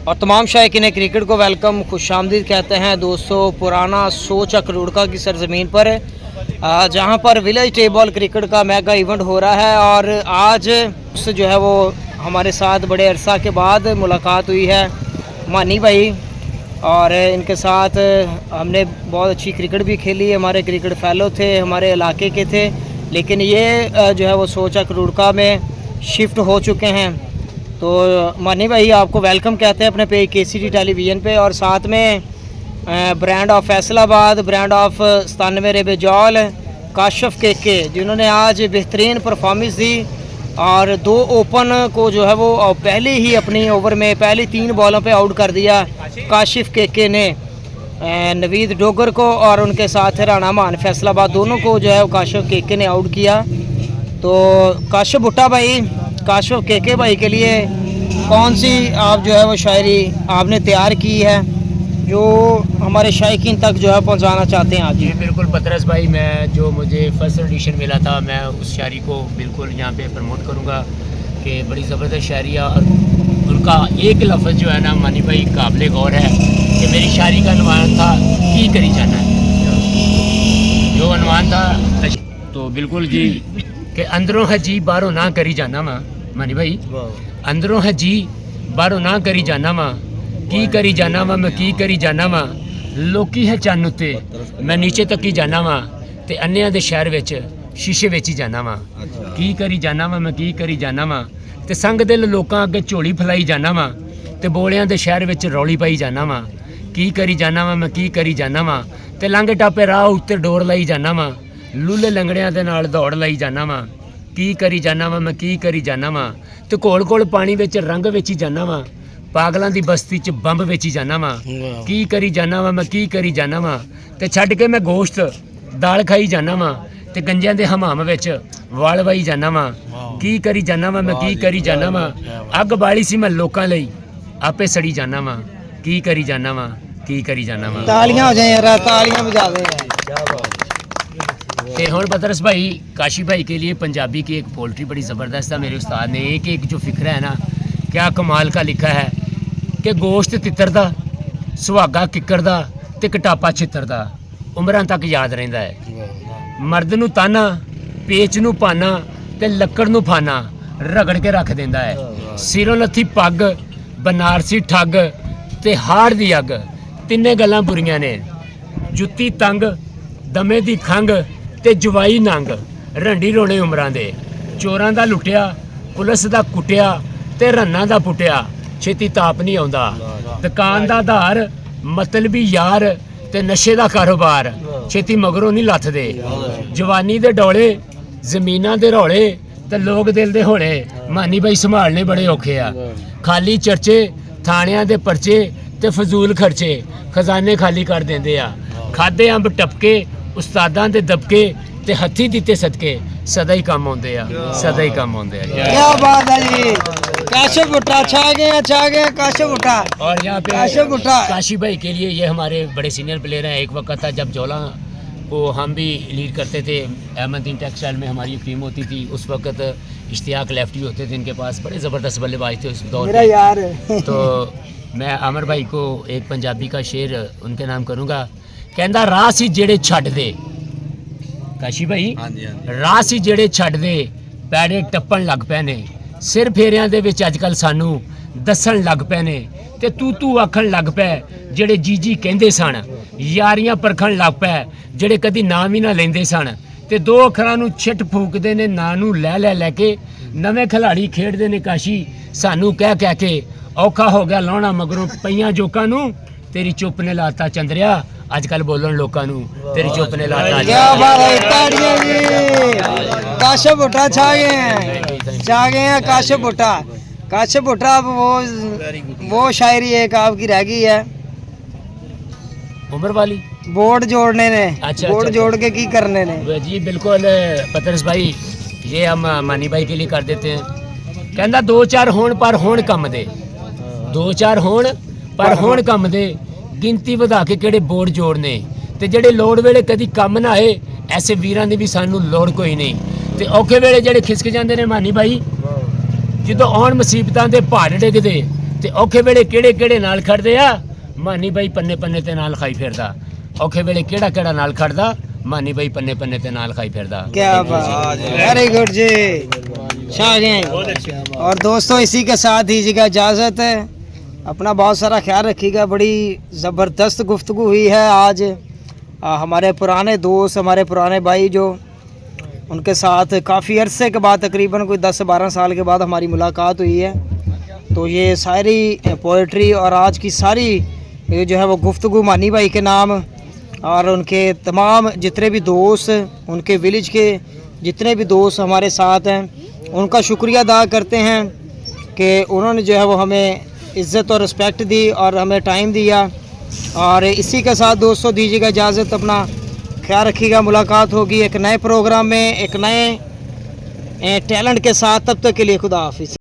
और तमाम शायकीन क्रिकेट को वेलकम खुशामदीद कहते हैं दोस्तों। पुराना सोचा करोड़का की सरजमीन पर जहां पर विलेज टेबल क्रिकेट का मेगा इवेंट हो रहा है और आज जो है वो हमारे साथ बड़े अरसा के बाद मुलाकात हुई है मानी भाई, और इनके साथ हमने बहुत अच्छी क्रिकेट भी खेली। हमारे क्रिकेट फेलो थे, हमारे इलाके के थे, लेकिन ये जो है वो सोचा करोड़का में शिफ्ट हो चुके हैं। तो मानी भाई आपको वेलकम कहते हैं अपने पे KCD टेलीविज़न पे, और साथ में brand of Faisalabad, brand of 97 रेबेजॉल, काशिफ के जिन्होंने आज बेहतरीन परफॉर्मेंस दी और 2 ओपन को जो है वो पहले ही अपनी ओवर में पहली 3 बॉलों पे आउट कर दिया। काशिफ के ने नवीद डोगर को और उनके साथ राणा मान फैसलाबाद दोनों को जो है वो काशिफ के ने आउट किया। तो काशिफ भुट्टा भाई, काशिफ के भाई के लिए कौन सी आप जो है वो शायरी आपने तैयार की है जो हमारे शायकीन तक जो है पहुंचाना चाहते हैं आज? जी बिल्कुल पतरस भाई, मैं जो मुझे फर्स्ट एडिशन मिला था मैं उस शायरी को बिल्कुल यहाँ पे प्रमोट करूँगा कि बड़ी ज़बरदस्त शायरी है और उनका एक लफ्ज़ जो है ना मानी भाई काबिल गौर है कि मेरी शायरी का अनुमान था की करी जाना है, जो अनुमान था तो बिल्कुल जी कि अंदरों है जी बाहरों ना करी जाना वा मानी भाई, अंदरों है जी बाहरों ना करी जाना वा, की करी जाना वा मैं की करी जाना वा, लोकी है चन्न उत्ते मैं नीचे तक ही जाना वा, ते अन्नियां दे शहर विच शीशे विच ही जाना वा, की करी जाना वा मैं की करी जाना वा, ते संग दिल लोकां अगे झोली फैलाई जाना वा, ते बोलियां दे शहर विच रौली पाई जाना वा, की करी जाना वा मैं की करी जाना वा, ते लंघ टापे राह उत्ते डोर लाई जाना वा, लूले लंगड़ियां दे नाल दौड़ लाई जाना वा, की करी जाना वा मैं की करी जाना वा, ते कोल कोल पानी विच रंग विच ही जाना वा, पागलों की बस्ती च बंब बेची जाना वा, की करी जाना वा मैं की करी जाना वा, ते छड्ड के मैं गोश्त दाल खाई जाना वा, ते गंजियां दे हमाम विच वाल वाई जाना वा, की करी जाना वा मैं की करी जाना वा, अग बाली सी मैं लोकां लई आपे सड़ी जाना वा, की करी जाना वा की करी जाना वा। तालियां हो जाए यार, तालियां बजा दे। ते हुण पतरस भाई काशी भाई के लिए पंजाबी की एक पोल्ट्री बड़ी ज़बरदस्त है मेरे उस्ताद ने एक एक जो फ़िक्र है ना क्या कमाल का लिखा है कि गोश्त तितर दा सुहागा किक्कर दा ते कटापा छित्तर दा उमरां तक याद रहिंदा है, मर्द नूं ताना पेच नूं पाना ते लक्कड़ नूं फाना रगड़ के रख दिंदा है, सिरों लत्थी पग बनारसी ठग ते हाड़ दी अग तिन्ने गल्लां बुरियां ने, जुत्ती तंग दमे दी खंग ते जवाई नंग रंडी रोने उमरां दे, चोरां दा लुटिया पुलिस दा कुटिया ते रन्ना दा पुटिया छेती ताप नहीं आउंदा, दुकान दा धार मतलबी यार ते नशे दा कारोबार छेती मगरों नहीं लथदे, जवानी दे डोले जमीनां दे रौले ते लोग दिल दे होले मानी भाई संभालने बड़े औखे आ, खाली चर्चे थाणियां दे परचे ते फजूल खर्चे खजाने खाली कर देंदे आ, खादे अंब टपके उस्तादां दे दबके ते हथी दिते सदके सदा ही काम आउंदे आ, सदा ही काम आउंदे आ। क्या बात है जी, काशिफ भुट्टा छा गए काशिफ भुट्टा। और यहाँ पे काशिफ भुट्टा काशी भाई के लिए ये हमारे बड़े सीनियर प्लेयर हैं। एक वक्त था जब जोला को हम भी लीड करते थे, अहमदीन टेक्सटाइल में हमारी टीम होती थी, उस वक्त इश्तियाक लेफ्टी होते थे, इनके पास बड़े ज़बरदस्त बल्लेबाज थे उस दौर मेरा यार है। तो मैं आमिर भाई को एक पंजाबी का शेर उनके नाम करूँगा, कहंदा राह सी जेड़े छड्ड दे काशी भाई, राह सी जेड़े छड्ड दे पैड़े टप्पण लग पए ने, सिर फेरियां दे विच अजकल सानू दस्सण लग पए ने, ते तू आखण लग पए जेड़े जी कहंदे सन, यारियां परखण लग पए जेड़े कदी नाम ही ना लेंदे सन, ते 2 अखरां नू छिट फूकदे ने नां नू लै के, नवें खिलाड़ी खेडदे ने काशी सानू कह के, औखा हो गया लाउणा मगरों पईयां जोकां नू, तेरी चुप ने लाता चंद्रिया अजकल बोलन लोकां नू, तेरी चुप ने लाता। क्या बात है, ताड़ियां जी। काशिफ भुट्टा छा गए हैं काशिफ भुट्टा। काशिफ भुट्टा वो शायरी एक आपकी रह गई है उम्र वाली बोर्ड जोड़ने ने। अच्छा, बोर्ड अच्छा, जोड़ के की करने ने? जी बिल्कुल पतरस भाई, ये हम मानी भाई के लिए कर देते हैं। कहंदा 2-4 होण पर होण कम दे, 2-4 होण पर होण कम दे, गिनती वधा के किहड़े बोर्ड जोड़ने, ते ਜਿਹੜੇ ਲੋੜ ਵੇਲੇ ਕਦੀ ਕੰਮ ਨਾ ਆਏ ਐਸੇ ਵੀਰਾਂ ਦੀ ਵੀ ਸਾਨੂੰ ਲੋੜ ਕੋਈ ਨਹੀਂ, ਤੇ ਔਖੇ ਵੇਲੇ ਜਿਹੜੇ ਖਿਸਕ ਜਾਂਦੇ ਨੇ ਮਾਨੀ ਭਾਈ, ਜਦੋਂ ਆਉਣ ਮੁਸੀਬਤਾਂ ਦੇ ਪਹਾੜ ਡਿੱਗਦੇ ਤੇ ਔਖੇ ਵੇਲੇ ਕਿਹੜੇ ਕਿਹੜੇ ਨਾਲ ਖੜਦੇ ਆ ਮਾਨੀ ਬਾਈ ਪੰਨੇ ਪੰਨੇ ਤੇ ਨਾਲ ਖਾਈ ਫਿਰਦਾ ਔਖੇ ਵੇਲੇ ਕਿਹੜਾ ਕਿਹੜਾ ਨਾਲ ਖੜਦਾ मानी भाई पन्ने पन्ने ते नाल खाई फिरदा क्या बात, वेरी गुड जी, शाह। और दोस्तों इसी के साथ दीजिएगा इजाज़त, अपना बहुत सारा ख्याल रखिएगा। बड़ी ज़बरदस्त गुफ्तगू हुई है आज। हमारे पुराने दोस्त, हमारे पुराने भाई जो, उनके साथ काफ़ी अरसे के बाद, तकरीबन कोई 10-12 साल के बाद हमारी मुलाकात हुई है। तो ये सारी पोइट्री और आज की सारी ये जो है वो गुफ्तगू मानी भाई के नाम और उनके तमाम जितने भी दोस्त, उनके विलेज के जितने भी दोस्त हमारे साथ हैं, उनका शुक्रिया अदा करते हैं कि उन्होंने जो है वो हमें इज़्ज़त और रिस्पेक्ट दी और हमें टाइम दिया। और इसी के साथ दोस्तों दीजिएगा इजाज़त, अपना ख्याल रखिएगा। मुलाकात होगी एक नए प्रोग्राम में, एक नए टैलेंट के साथ। तब तक के लिए खुदा हाफिज़।